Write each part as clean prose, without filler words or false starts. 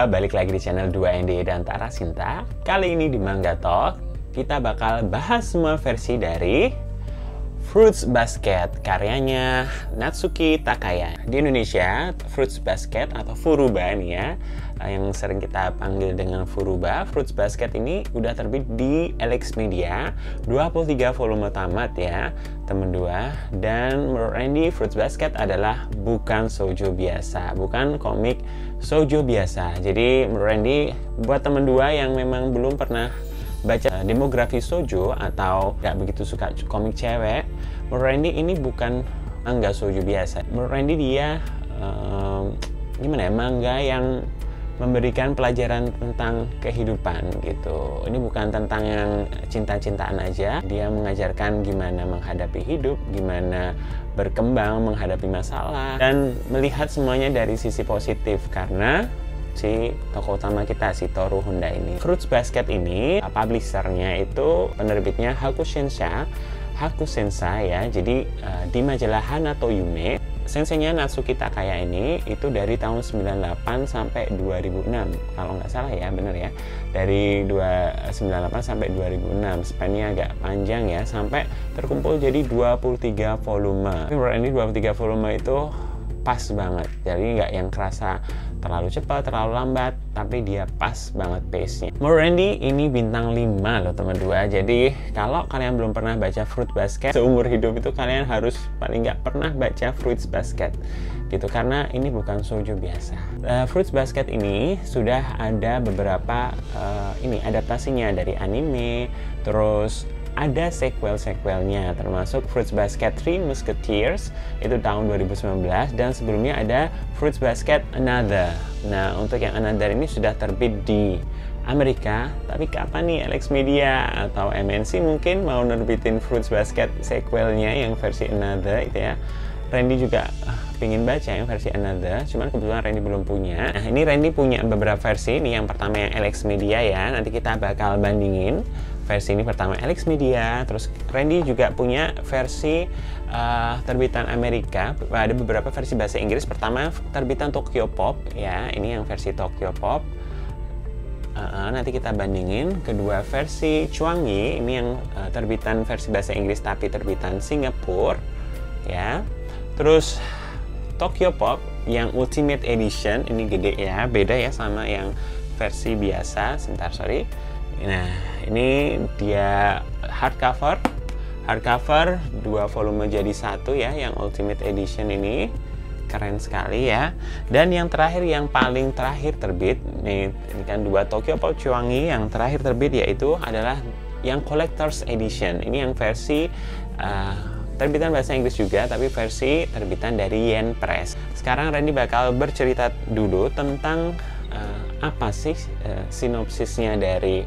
balik lagi di channel 2ND dan Tara Sinta. Kali ini di Manga Talk, kita bakal bahas semua versi dari Fruits Basket, karyanya Natsuki Takaya. Di Indonesia, Fruits Basket atau Furuba nih ya, yang sering kita panggil dengan Furuba. Fruits Basket ini udah terbit di Elex Media, 23 volume tamat ya, temen dua. Dan menurut Randy, Fruits Basket adalah bukan shoujo biasa, bukan komik shoujo biasa. Jadi menurut Randy, buat temen dua yang memang belum pernah baca demografi shoujo atau gak begitu suka komik cewek, menurut Randy ini bukan manga shoujo biasa. Menurut Randy dia gimana ya, manga yang memberikan pelajaran tentang kehidupan gitu. Ini bukan tentang yang cinta-cintaan aja. Dia mengajarkan gimana menghadapi hidup, gimana berkembang menghadapi masalah, dan melihat semuanya dari sisi positif karena si tokoh utama kita, si Toru Honda ini. Fruits Basket ini publishernya itu penerbitnya Hakusensha ya. Jadi di majalah Hanato Yume. Senseinya Natsuki Takaya ini itu dari tahun 98 sampai 2006 kalau nggak salah ya, bener ya, dari 98 sampai 2006. Span-nya agak panjang ya, sampai terkumpul jadi 23 volume. Tapi menurut ini 23 volume itu pas banget, jadi nggak yang kerasa terlalu cepat, terlalu lambat, tapi dia pas banget pace-nya. Menurut Randy, ini bintang 5 loh teman dua. Jadi kalau kalian belum pernah baca Fruits Basket, seumur hidup itu kalian harus paling nggak pernah baca Fruits Basket gitu, karena ini bukan shoujo biasa. Fruits Basket ini sudah ada beberapa ini adaptasinya dari anime, terus ada sequel-sequelnya, termasuk Fruits Basket 3 Musketeers itu tahun 2019, dan sebelumnya ada Fruits Basket Another. Nah, untuk yang Another ini sudah terbit di Amerika, tapi kapan nih Elex Media atau MNC mungkin mau nerbitin Fruits Basket sequelnya yang versi Another itu ya. Randy juga pingin baca yang versi Another, cuman kebetulan Randy belum punya. Nah, ini Randy punya beberapa versi. Ini yang pertama yang Elex Media ya, nanti kita bakal bandingin versi ini pertama Elex Media. Terus Randy juga punya versi terbitan Amerika, ada beberapa versi bahasa Inggris. Pertama terbitan Tokyo Pop ya, ini yang versi Tokyo Pop. Nanti kita bandingin. Kedua versi Chuangyi, ini yang terbitan versi bahasa Inggris tapi terbitan Singapura ya. Terus Tokyo Pop yang Ultimate Edition, ini gede ya, beda ya sama yang versi biasa. Sebentar, sorry. Nah, ini dia hardcover 2 volume jadi satu ya, yang Ultimate Edition ini keren sekali ya. Dan yang terakhir, yang paling terakhir terbit nih, ini kan 2 Tokyo Pop Chuangyi yang terakhir terbit, yaitu adalah yang Collector's Edition. Ini yang versi terbitan bahasa Inggris juga, tapi versi terbitan dari Yen Press. Sekarang Randy bakal bercerita dulu tentang apa sih sinopsisnya dari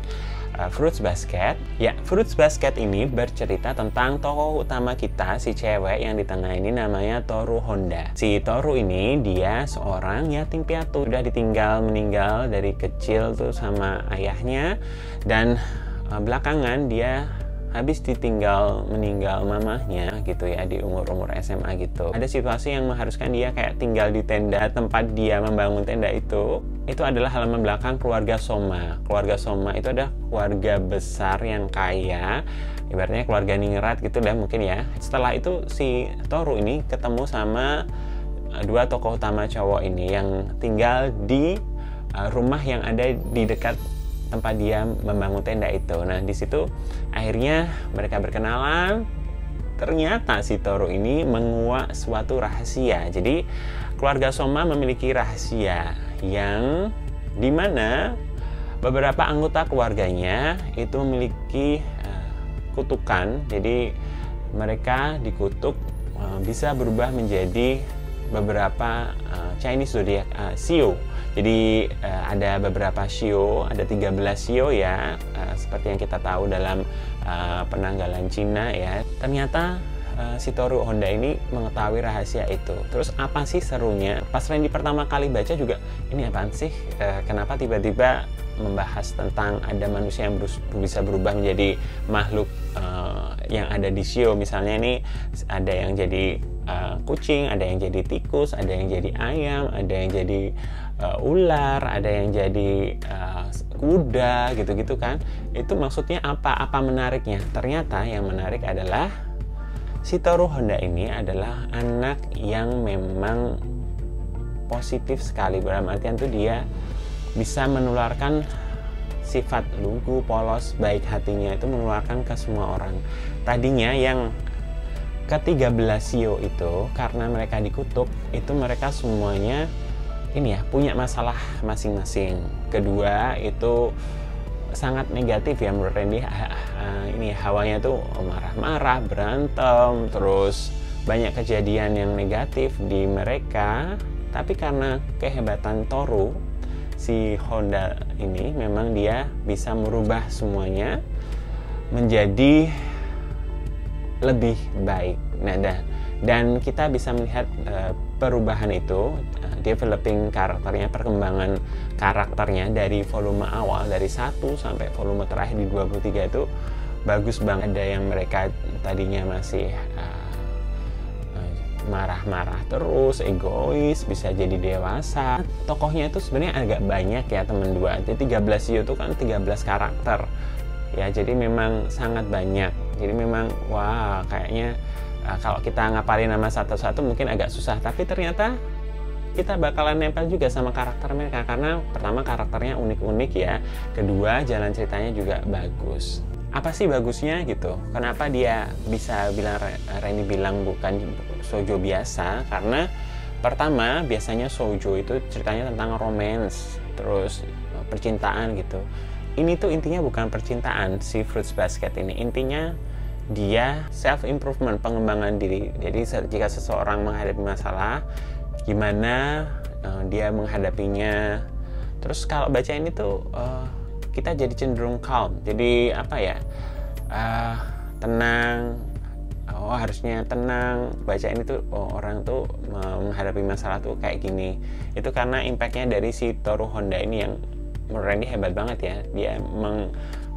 Fruits Basket. Ya, Fruits Basket ini bercerita tentang tokoh utama kita, si cewek yang di tengah ini namanya Toru Honda. Si Toru ini dia seorang yatim piatu, udah meninggal dari kecil tuh sama ayahnya, dan belakangan dia habis meninggal mamahnya gitu ya, di umur SMA gitu. Ada situasi yang mengharuskan dia kayak tinggal di tenda. Tempat dia membangun tenda itu adalah halaman belakang keluarga Soma. Keluarga Soma itu ada keluarga besar yang kaya, ibaratnya keluarga ningrat gitu deh mungkin ya. Setelah itu si Toru ini ketemu sama 2 tokoh utama cowok ini yang tinggal di rumah yang ada di dekat tempat dia membangun tenda itu. Nah, di situ akhirnya mereka berkenalan. Ternyata si Toru ini menguak suatu rahasia. Jadi keluarga Soma memiliki rahasia yang dimana beberapa anggota keluarganya itu memiliki kutukan. Jadi mereka dikutuk bisa berubah menjadi beberapa Chinese zodiac shio. Jadi ada beberapa shio, ada 13 shio ya, seperti yang kita tahu dalam penanggalan Cina ya. Ternyata si Toru Honda ini mengetahui rahasia itu. Terus apa sih serunya? Pas Randy pertama kali baca juga, ini apaan sih? Kenapa tiba-tiba membahas tentang ada manusia yang bisa berubah menjadi makhluk yang ada di shio. Misalnya ini ada yang jadi kucing, ada yang jadi tikus, ada yang jadi ayam, ada yang jadi ular, ada yang jadi kuda, gitu-gitu kan. Itu maksudnya apa? Apa menariknya? Ternyata yang menarik adalah si Toru Honda ini adalah anak yang memang positif sekali. Dalam artian tuh dia bisa menularkan sifat lugu, polos, baik hatinya itu menularkan ke semua orang. Tadinya yang ke-13 shio itu karena mereka dikutuk, itu mereka semuanya ini ya punya masalah masing-masing. Kedua itu sangat negatif ya menurut Randy. Ini hawanya tuh marah-marah, berantem, terus banyak kejadian yang negatif di mereka. Tapi karena kehebatan Toru, si Honda ini memang dia bisa merubah semuanya menjadi lebih baik. Nah, dan kita bisa melihat perubahan itu, developing karakternya, perkembangan karakternya dari volume awal, dari 1 sampai volume terakhir di 23 itu bagus banget. Ada yang mereka tadinya masih marah-marah terus, egois, bisa jadi dewasa. Tokohnya itu sebenarnya agak banyak ya teman dua. Jadi 13 shio itu kan 13 karakter. Ya, jadi memang sangat banyak. Jadi memang wah, kayaknya kalau kita ngapalin nama satu-satu mungkin agak susah, tapi ternyata kita bakalan nempel juga sama karakter mereka karena pertama karakternya unik-unik ya. Kedua, jalan ceritanya juga bagus. Apa sih bagusnya gitu? Kenapa dia bisa Randy bilang bukan shoujo biasa? Karena pertama, biasanya shoujo itu ceritanya tentang romance, terus percintaan gitu. Ini tuh intinya bukan percintaan si Fruits Basket ini. Intinya dia self improvement, pengembangan diri. Jadi jika seseorang menghadapi masalah, gimana dia menghadapinya. Terus kalau baca ini tuh kita jadi cenderung calm, jadi apa ya, tenang. Oh, harusnya tenang. Baca ini tuh orang tuh menghadapi masalah tuh kayak gini. Itu karena impactnya dari si Toru Honda ini yang menurut Randy hebat banget ya. Dia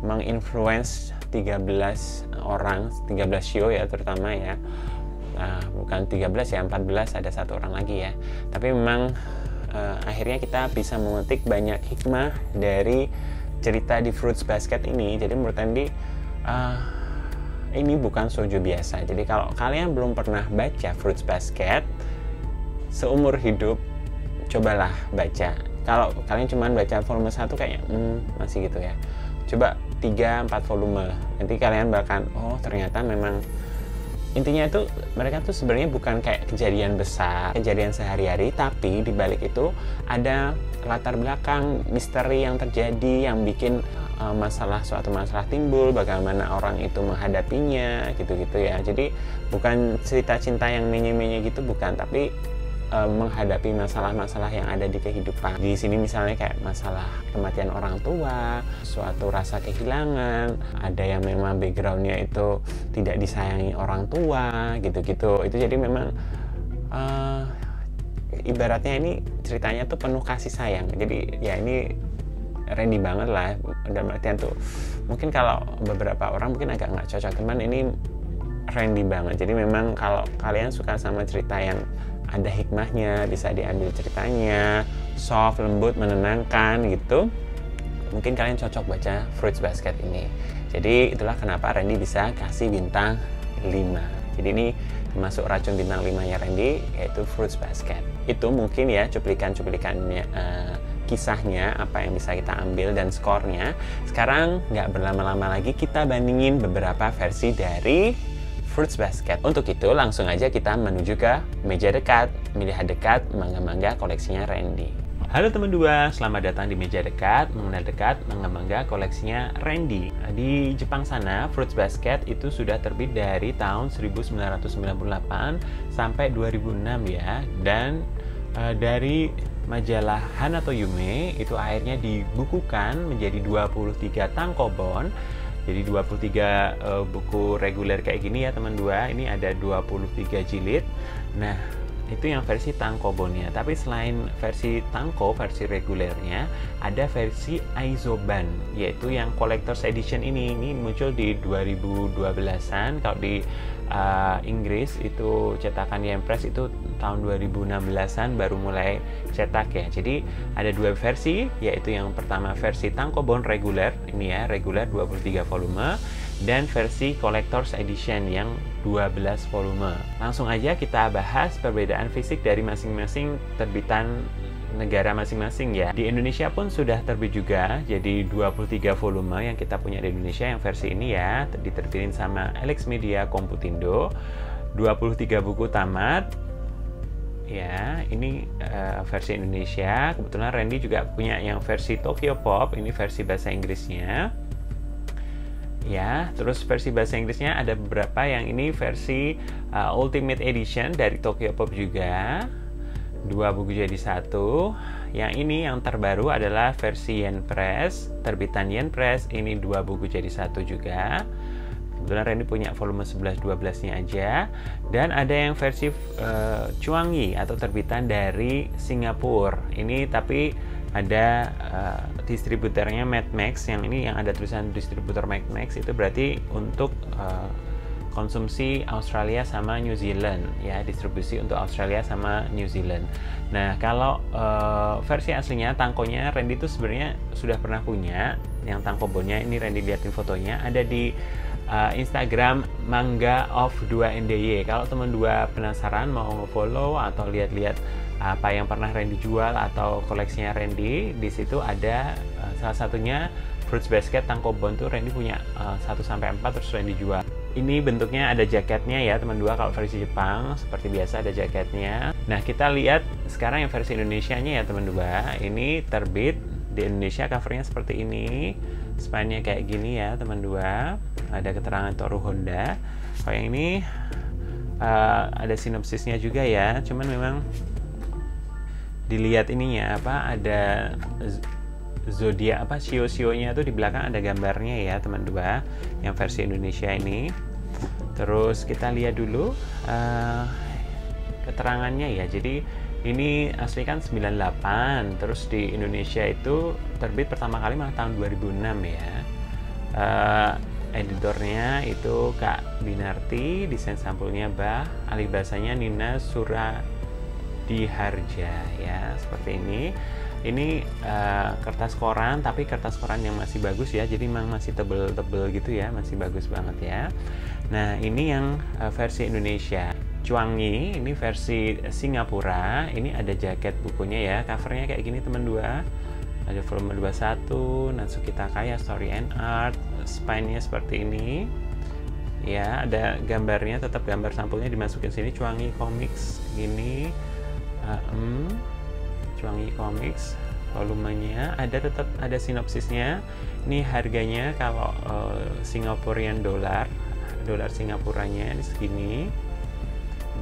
menginfluence 13 orang, 13 shio ya terutama ya. Bukan 13 ya, 14, ada satu orang lagi ya. Tapi memang akhirnya kita bisa memetik banyak hikmah dari cerita di Fruits Basket ini. Jadi menurut Randy ini bukan shoujo biasa. Jadi kalau kalian belum pernah baca Fruits Basket seumur hidup, cobalah baca. Kalau kalian cuma baca volume 1 kayaknya masih gitu ya. Coba 3-4 volume. Nanti kalian bahkan ternyata memang intinya itu mereka tuh sebenarnya bukan kayak kejadian besar, kejadian sehari-hari, tapi di balik itu ada latar belakang misteri yang terjadi yang bikin suatu masalah timbul, bagaimana orang itu menghadapinya gitu-gitu ya. Jadi bukan cerita cinta yang menye-menye gitu, bukan, tapi menghadapi masalah-masalah yang ada di kehidupan. Di sini misalnya kayak masalah kematian orang tua, suatu rasa kehilangan, ada yang memang backgroundnya itu tidak disayangi orang tua, gitu-gitu. Itu jadi memang ibaratnya ini ceritanya tuh penuh kasih sayang. Jadi ya ini Randy banget lah. Dalam artian tuh mungkin kalau beberapa orang mungkin agak nggak cocok, teman ini Randy banget. Jadi memang kalau kalian suka sama cerita yang ada hikmahnya, bisa diambil ceritanya, soft, lembut, menenangkan gitu, mungkin kalian cocok baca Fruits Basket ini. Jadi itulah kenapa Randy bisa kasih bintang 5. Jadi ini termasuk racun bintang 5-nya Randy, yaitu Fruits Basket. Itu mungkin ya cuplikan-cuplikannya, kisahnya, apa yang bisa kita ambil dan skornya. Sekarang nggak berlama-lama lagi, kita bandingin beberapa versi dari Fruits Basket. Untuk itu langsung aja kita menuju ke meja dekat, melihat dekat mangga-mangga koleksinya Randy. Halo teman dua, selamat datang di meja dekat, mengenal dekat mangga-mangga koleksinya Randy. Di Jepang sana, Fruits Basket itu sudah terbit dari tahun 1998 sampai 2006 ya. Dan dari majalah Hanato Yume itu akhirnya dibukukan menjadi 23 tankobon. Jadi 23 buku reguler kayak gini ya teman dua. Ini ada 23 jilid. Nah, Itu yang versi tankobonnya. Tapi selain versi tanko, versi regulernya, ada versi Aizoban, yaitu yang collector's edition ini. Ini muncul di 2012-an. Kalau di Inggris itu cetakan Yen Press itu tahun 2016-an baru mulai cetak ya. Jadi ada dua versi, yaitu yang pertama versi tankobon reguler, ini ya, reguler 23 volume, dan versi collector's edition yang 12 volume. Langsung aja kita bahas perbedaan fisik dari masing-masing terbitan negara masing-masing ya. Di Indonesia pun sudah terbit juga, jadi 23 volume yang kita punya di Indonesia, yang versi ini ya, diterbitin sama Elex Media Komputindo, 23 buku tamat. Ya, ini versi Indonesia. Kebetulan Randy juga punya yang versi Tokyo Pop, ini versi bahasa Inggrisnya. Ya, terus versi bahasa Inggrisnya ada beberapa, yang ini versi Ultimate Edition dari Tokyo Pop juga. 2 buku jadi 1. Yang ini yang terbaru adalah versi Yen Press, terbitan Yen Press, ini 2 buku jadi 1 juga. Kebetulan Randy punya volume 11-12-nya aja. Dan ada yang versi Chuangyi atau terbitan dari Singapura. Ini tapi ada distributornya Mad Max, yang ini yang ada tulisan distributor Mad Max, itu berarti untuk konsumsi Australia sama New Zealand ya, distribusi untuk Australia sama New Zealand. Nah, kalau versi aslinya tangkonya Randy itu sebenarnya sudah pernah punya, yang tankobonnya ini Randy liatin fotonya, ada di Instagram Manga of 2NDY. Kalau teman 2 penasaran mau nge-follow atau lihat-lihat apa yang pernah Randy jual atau koleksinya Randy, di situ ada salah satunya Fruits Basket tankobon tuh Randy punya 1-4 terus Randy jual. Ini bentuknya ada jaketnya ya teman 2, kalau versi Jepang seperti biasa ada jaketnya. Nah, kita lihat sekarang yang versi Indonesianya ya teman 2. Ini terbit di Indonesia, covernya seperti ini, spine-nya kayak gini ya teman 2. Ada keterangan Toru Honda. Kalau yang ini ada sinopsisnya juga ya, cuman memang dilihat ininya apa, ada zodiak apa, shio-shionya tuh di belakang ada gambarnya ya teman 2 yang versi Indonesia ini. Terus kita lihat dulu keterangannya ya. Jadi ini asli kan 98, terus di Indonesia itu terbit pertama kali malah tahun 2006 ya. Editornya itu Kak Binarti, desain sampulnya Bah, alih bahasanya Nina Suradiharja ya, seperti ini. Ini kertas koran, tapi kertas koran yang masih bagus ya, jadi memang masih tebel-tebel gitu ya, masih bagus banget ya. Nah, ini yang versi Indonesia. Chuangyi, ini versi Singapura. Ini ada jaket bukunya ya, covernya kayak gini teman 2. Ada volume 21, Natsuki Takaya Story and Art, spine-nya seperti ini. Ya, ada gambarnya, tetap gambar sampulnya dimasukin sini. Chuangyi Comics gini. Chuangyi Comics, volumenya ada, tetap ada sinopsisnya. Ini harganya kalau Singaporean dolar Singapuranya ini segini.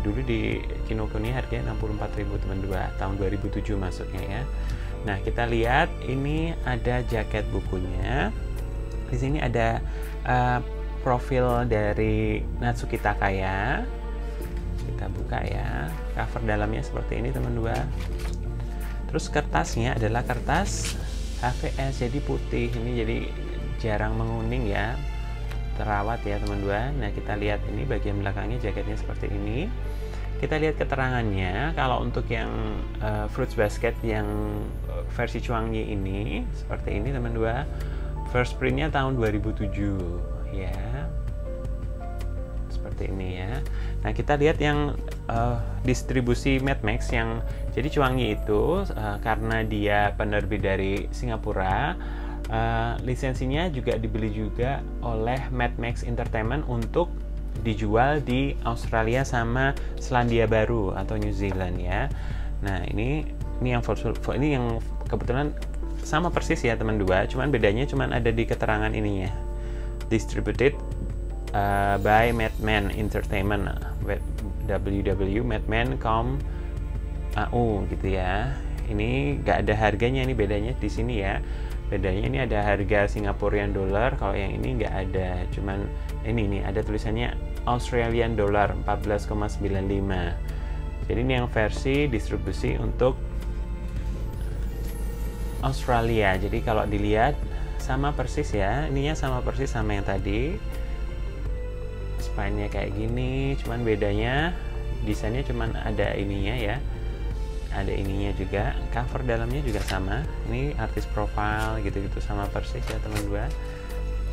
Dulu di Kinokuniya harganya 64.000 teman 2, tahun 2007 masuknya ya. Nah, kita lihat ini ada jaket bukunya. Di sini ada profil dari Natsuki Takaya. Kita buka ya. Cover dalamnya seperti ini teman 2. Terus kertasnya adalah kertas HVS, jadi putih. Ini jadi jarang menguning ya, terawat ya teman 2. Nah, kita lihat ini bagian belakangnya, jaketnya seperti ini. Kita lihat keterangannya. Kalau untuk yang Fruits Basket yang versi Chuangyi ini seperti ini teman 2. First printnya tahun 2007 ya, seperti ini ya. Nah, kita lihat yang distribusi Mad Max, yang jadi Chuangyi itu karena dia penerbit dari Singapura, lisensinya juga dibeli juga oleh Mad Max Entertainment untuk dijual di Australia sama Selandia Baru atau New Zealand ya. Nah, ini yang kebetulan sama persis ya teman 2, cuman bedanya cuman ada di keterangan ininya. Distributed by Madman Entertainment, www.madman.com.au gitu ya. Ini nggak ada harganya, ini bedanya di sini ya. Bedanya ini ada harga Singaporean dollar, kalau yang ini nggak ada, cuman ini ada tulisannya Australian dollar 14,95. Jadi ini yang versi distribusi untuk Australia. Jadi kalau dilihat sama persis ya, ininya sama persis sama yang tadi. Spine-nya kayak gini, cuman bedanya desainnya cuman ada ininya ya. Ada ininya juga, cover dalamnya juga sama. Ini artist profile gitu-gitu sama persis ya teman dua.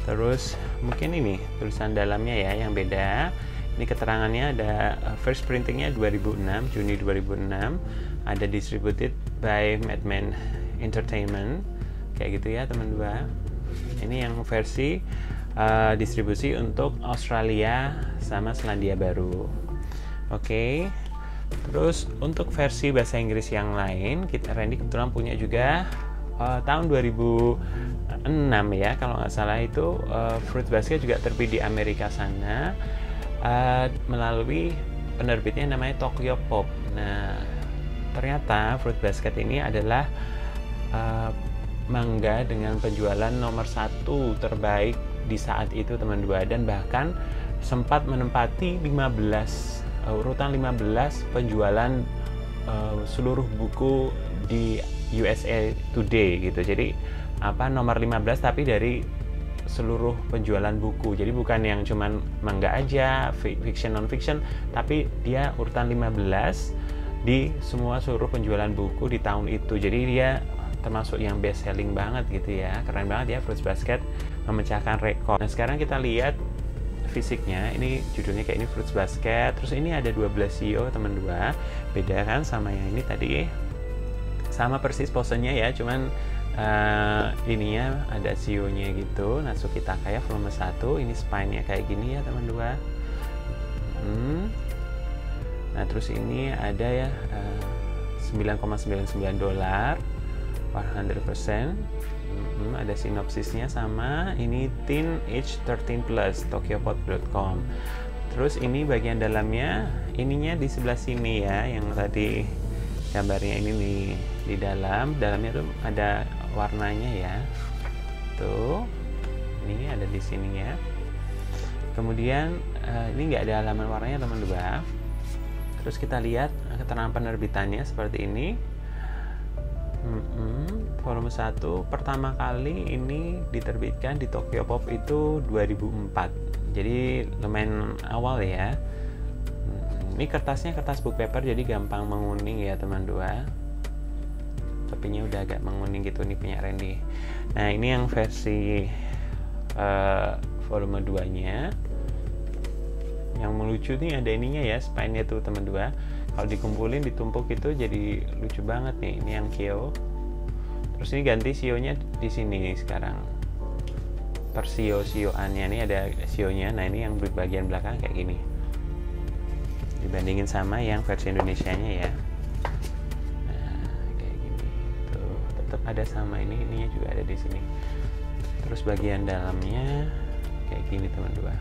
Terus mungkin ini tulisan dalamnya ya yang beda. Ini keterangannya ada first printingnya 2006, Juni 2006. Ada distributed by Madman Entertainment. Kayak gitu ya teman dua. Ini yang versi distribusi untuk Australia sama Selandia Baru. Oke. Terus untuk versi bahasa Inggris yang lain, Randy kebetulan punya juga tahun 2006 ya, kalau nggak salah itu Fruits Basket juga terbit di Amerika sana melalui penerbitnya namanya Tokyopop. Nah, ternyata Fruits Basket ini adalah manga dengan penjualan nomor 1 terbaik di saat itu teman dua, dan bahkan sempat menempati urutan 15 penjualan seluruh buku di USA Today gitu. Jadi nomor 15 tapi dari seluruh penjualan buku. Jadi bukan yang cuman manga aja, fiction non fiction, tapi dia urutan 15 di seluruh penjualan buku di tahun itu. Jadi dia termasuk yang best selling banget gitu ya. Keren banget ya Fruits Basket memecahkan rekor. Nah, sekarang kita lihat fisiknya. Ini judulnya kayak ini, Fruits Basket. Terus ini ada 12 CEO teman dua. Beda kan sama yang ini tadi. Sama persis posenya ya, cuman ininya ada CEO-nya gitu. Natsuki Takaya volume 1. Ini spine-nya kayak gini ya teman dua. Nah, terus ini ada ya $9,99 100%. Ada sinopsisnya sama. Ini Teenage 13 Plus Tokyopop.com. Terus ini bagian dalamnya, ininya di sebelah sini ya, yang tadi gambarnya ini nih di dalamnya tuh ada warnanya ya. Tuh, ini ada di sini ya. Kemudian ini nggak ada halaman warnanya teman dua. Terus kita lihat keterangan penerbitannya seperti ini. Volume 1 pertama kali ini diterbitkan di Tokyopop itu 2004. Jadi lumayan awal ya. Ini kertasnya kertas book paper, jadi gampang menguning ya teman dua. Tepinya udah agak menguning gitu nih punya Randy. Nah, ini yang versi volume 2 nya. Yang melucu nih ada ininya ya, spine-nya tuh teman dua. Kalau dikumpulin ditumpuk itu jadi lucu banget nih. Ini yang Kyo. Terus ini ganti CEO-nya di sini sekarang. Per CEO-annya ini ada CEO-nya. Nah, ini yang bagian belakang kayak gini. Dibandingin sama yang versi Indonesianya ya. Nah, kayak gini. Tuh, tetap ada sama ininya juga ada di sini. Terus bagian dalamnya kayak gini teman dua.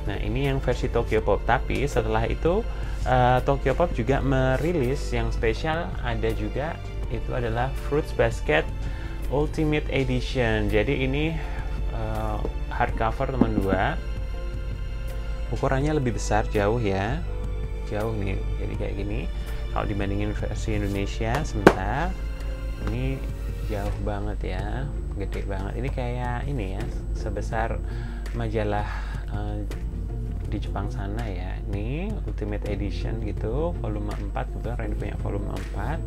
Nah, ini yang versi Tokyopop. Tapi setelah itu Tokyopop juga merilis yang spesial, ada juga, itu adalah Fruits Basket Ultimate Edition. Jadi ini hardcover teman dua. Ukurannya lebih besar jauh ya. Jauh nih. Jadi kayak gini. Kalau dibandingin versi Indonesia sebentar, ini jauh banget ya. Gede banget. Ini kayak ini ya, sebesar majalah di Jepang sana ya. Ini Ultimate Edition gitu, volume 4. Kebetulan Randy punya volume 4.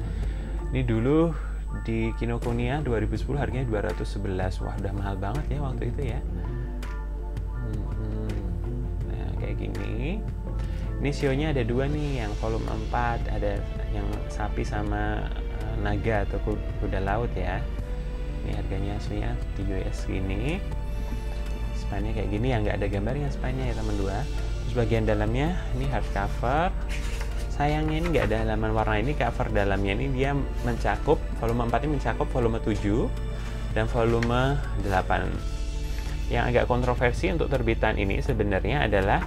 Ini dulu di Kinokuniya 2010 harganya 211. Wah, udah mahal banget ya waktu itu ya. Nah, kayak gini. Ini sionya ada dua nih, yang volume 4, ada yang sapi sama naga atau kuda laut ya. Ini harganya aslinya di US gini. Spine-nya kayak gini, yang nggak ada gambarnya spine-nya ya teman dua. Terus bagian dalamnya ini hardcover. Sayangnya ini nggak ada halaman warna. Ini cover dalamnya ini dia mencakup, volume 4 ini mencakup volume 7 dan volume 8. Yang agak kontroversi untuk terbitan ini sebenarnya adalah,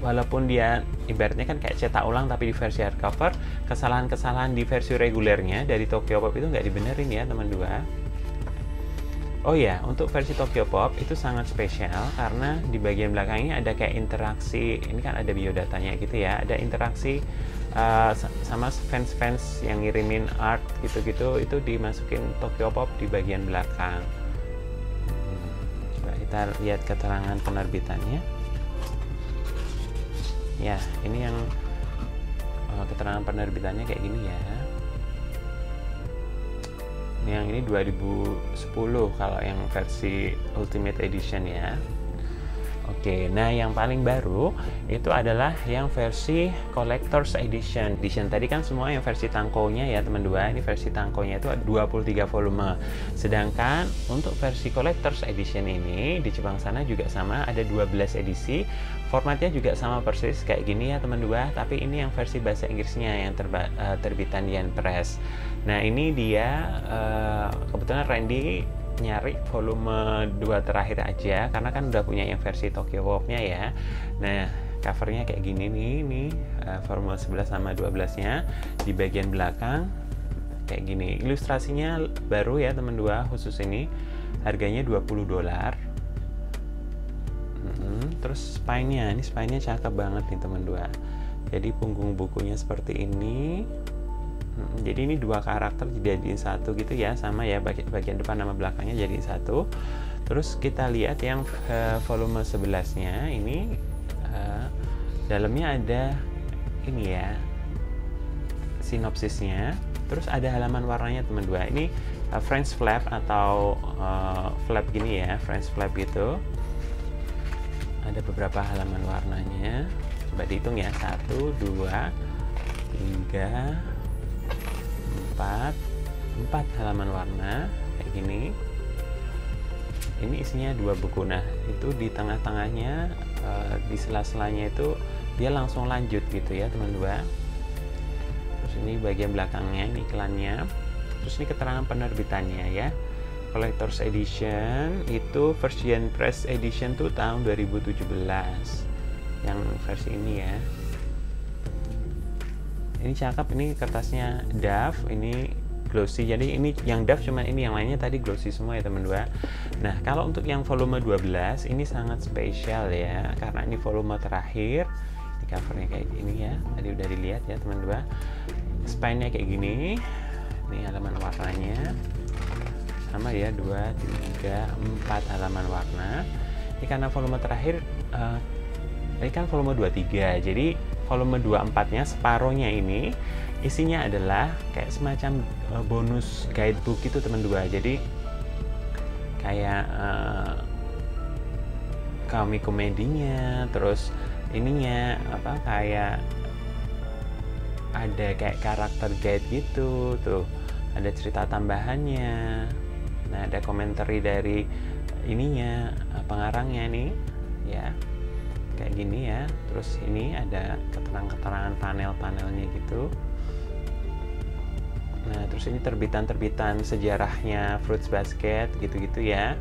walaupun dia ibaratnya kan kayak cetak ulang tapi di versi hardcover, kesalahan-kesalahan di versi regulernya dari Tokyopop itu nggak dibenerin ya teman dua. Oh ya, untuk versi Tokyopop itu sangat spesial karena di bagian belakangnya ada kayak interaksi. Ini kan ada biodatanya gitu ya, ada interaksi sama fans-fans yang ngirimin art gitu-gitu, itu dimasukin Tokyopop di bagian belakang. Coba kita lihat keterangan penerbitannya. Ya, ini yang keterangan penerbitannya kayak gini ya. Yang ini 2010 kalau yang versi Ultimate Edition ya. Oke, nah yang paling baru itu adalah yang versi Collector's Edition. Tadi kan semua yang versi tangkonya ya teman dua. Ini versi tangkonya itu 23 volume. Sedangkan untuk versi Collector's Edition ini di Jepang sana juga sama, ada 12 edisi. Formatnya juga sama persis kayak gini ya teman dua, tapi ini yang versi bahasa Inggrisnya yang terbitan Yen Press. Nah ini dia kebetulan Randy nyari volume 2 terakhir aja karena kan udah punya yang versi Tokyopop-nya ya. Nah covernya kayak gini nih, ini volume 11 sama 12 nya di bagian belakang kayak gini. Ilustrasinya baru ya teman dua, khusus ini harganya $20. Terus spine-nya, ini spine-nya cakep banget nih teman dua. Jadi punggung bukunya seperti ini. Jadi ini dua karakter dijadiin satu gitu ya, sama ya, bagian depan sama belakangnya jadiin satu. Terus kita lihat yang volume 11-nya ini dalamnya ada ini ya sinopsisnya. Terus ada halaman warnanya teman dua. Ini French flap atau flap gini ya, French flap gitu. Ada beberapa halaman warnanya. Coba dihitung ya, 1, 2, 3, 4 halaman warna kayak gini. Ini isinya 2 buku. Nah itu di tengah-tengahnya di sela-selanya itu dia langsung lanjut gitu ya teman dua. Terus ini bagian belakangnya, ini iklannya. Terus ini keterangan penerbitannya ya. Collector's Edition itu versi Yen Press Edition tuh tahun 2017 yang versi ini ya. Ini cakep, ini kertasnya DAF, ini glossy. Jadi ini yang DAF cuman ini, yang lainnya tadi glossy semua ya teman dua. Nah kalau untuk yang volume 12 ini sangat spesial ya, karena ini volume terakhir. Di covernya kayak gini ya, tadi udah dilihat ya teman dua. Spine-nya kayak gini. Ini halaman warnanya sama ya, 2, 3, 4 halaman warna. Ini karena volume terakhir ini kan volume 23, jadi volume 24 nya separohnya ini isinya adalah kayak semacam bonus guidebook gitu teman dua. Jadi kayak komedinya, terus ininya apa, kayak ada kayak karakter guide gitu tuh, ada cerita tambahannya. Nah ada komentari dari ininya, pengarangnya nih ya, kayak gini ya. Terus ini ada keterangan-keterangan panel-panelnya gitu. Nah terus ini terbitan-terbitan sejarahnya Fruits Basket gitu-gitu ya.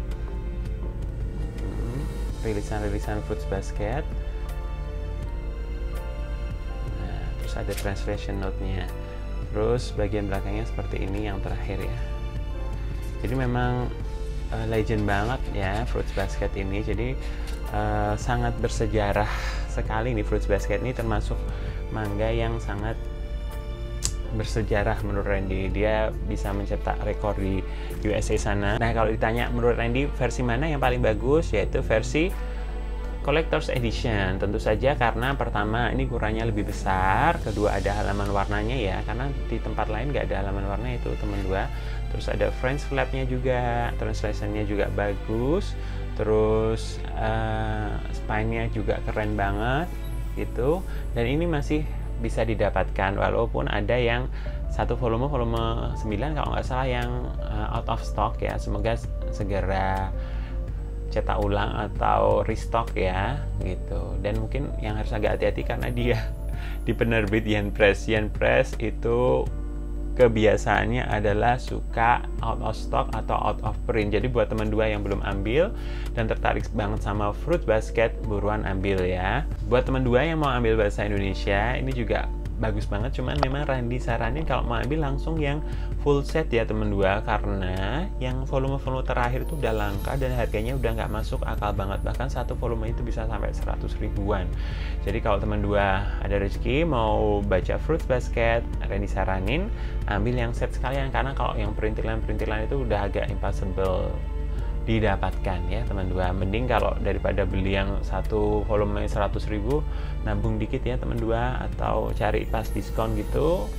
Rilisan-rilisan Fruits Basket. Nah terus ada translation note-nya. Terus bagian belakangnya seperti ini yang terakhir ya. Jadi memang legend banget ya Fruits Basket ini. Jadi sangat bersejarah sekali nih Fruits Basket ini, termasuk manga yang sangat bersejarah menurut Randy. Dia bisa mencetak rekor di USA sana. Nah kalau ditanya menurut Randy versi mana yang paling bagus, yaitu versi Collector's Edition. Tentu saja karena pertama ini ukurannya lebih besar, kedua ada halaman warnanya ya, karena di tempat lain nggak ada halaman warna itu teman dua. Terus ada French flap-nya juga, translation-nya juga bagus. Terus spine-nya juga keren banget gitu. Dan ini masih bisa didapatkan walaupun ada yang satu volume 9 kalau nggak salah yang out of stock ya. Semoga segera cetak ulang atau restock ya gitu. Dan mungkin yang harus agak hati-hati karena dia di penerbit Yen Press. Yen Press itu kebiasaannya adalah suka out of stock atau out of print. Jadi buat teman dua yang belum ambil dan tertarik banget sama Fruits Basket, buruan ambil ya. Buat teman dua yang mau ambil bahasa Indonesia, ini juga bagus banget, cuman memang Randy saranin kalau mau ambil langsung yang full set ya teman dua, karena yang volume-volume terakhir itu udah langka dan harganya udah nggak masuk akal banget, bahkan satu volume itu bisa sampai 100 ribuan. Jadi kalau teman dua ada rezeki mau baca Fruits Basket, Randy saranin ambil yang set sekalian, karena kalau yang perintilan-perintilan itu udah agak impossible didapatkan ya teman dua. Mending kalau daripada beli yang satu volume 100 ribu, nabung dikit ya teman dua, atau cari pas diskon gitu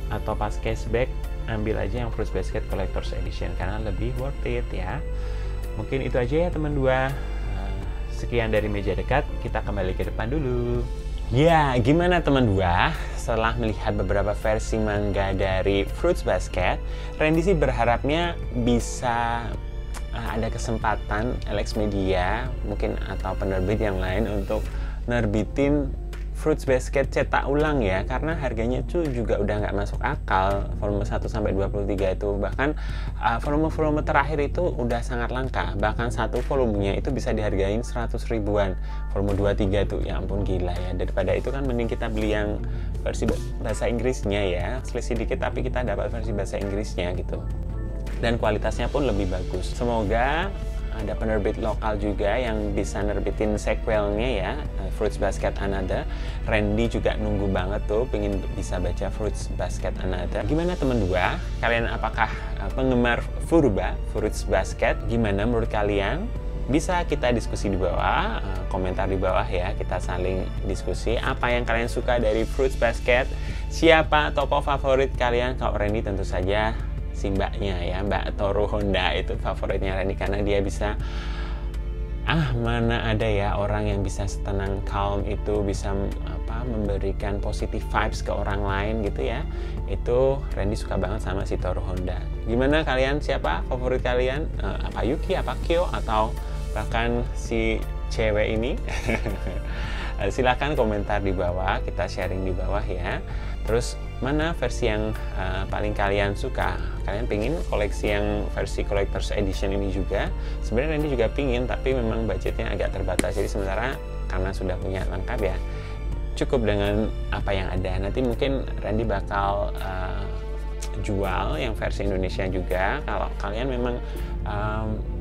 atau pas cashback, ambil aja yang Fruits Basket Collector's Edition karena lebih worth it ya. Mungkin itu aja ya teman dua. Sekian dari meja dekat, kita kembali ke depan dulu. Ya, gimana teman dua? Setelah melihat beberapa versi manga dari Fruits Basket, Randy sih berharapnya bisa ada kesempatan LX Media mungkin atau penerbit yang lain untuk nerbitin Fruits Basket cetak ulang ya, karena harganya tuh juga udah nggak masuk akal volume 1 sampai 23 itu. Bahkan volume-volume terakhir itu udah sangat langka, bahkan satu volumenya itu bisa dihargain 100 ribuan. Volume 23 tuh ya ampun gila ya. Daripada itu kan mending kita beli yang versi bahasa Inggrisnya ya, selisih dikit tapi kita dapat versi bahasa Inggrisnya gitu, dan kualitasnya pun lebih bagus. Semoga ada penerbit lokal juga yang bisa nerbitin sequelnya ya, Fruits Basket Another. Randy juga nunggu banget tuh pengen bisa baca Fruits Basket Another. Gimana teman dua? Kalian apakah penggemar Fruits Basket? Gimana menurut kalian? Bisa kita diskusi di bawah, komentar di bawah ya, kita saling diskusi. Apa yang kalian suka dari Fruits Basket? Siapa tokoh favorit kalian? Kalau Randy tentu saja si mbaknya ya, Mbak Toru Honda itu favoritnya Randy, karena dia bisa mana ada ya orang yang bisa setenang calm itu, bisa memberikan positive vibes ke orang lain gitu ya. Itu Randy suka banget sama si Toru Honda. Gimana kalian, siapa favorit kalian? Apa Yuki, apa Kyo, atau bahkan si cewek ini? Silahkan komentar di bawah, kita sharing di bawah ya. Terus mana versi yang paling kalian suka? Kalian pingin koleksi yang versi Collector's Edition ini juga? Sebenarnya Randy juga pingin, tapi memang budgetnya agak terbatas. Jadi sementara karena sudah punya lengkap ya, cukup dengan apa yang ada. Nanti mungkin Randy bakal jual yang versi Indonesia juga. Kalau kalian memang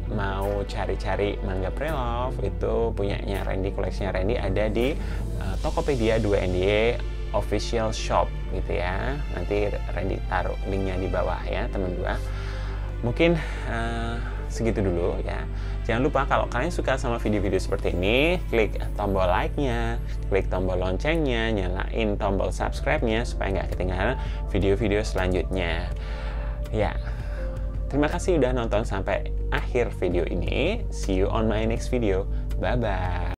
mau cari-cari manga pre-love, itu punyanya Randy, koleksinya Randy ada di Tokopedia 2NDA official shop gitu ya. Nanti Randy taruh linknya di bawah ya teman dua. Mungkin segitu dulu ya. Jangan lupa kalau kalian suka sama video-video seperti ini, klik tombol like-nya, klik tombol loncengnya, nyalain tombol subscribe-nya supaya nggak ketinggalan video-video selanjutnya ya. Terima kasih udah nonton sampai akhir video ini. See you on my next video. Bye bye.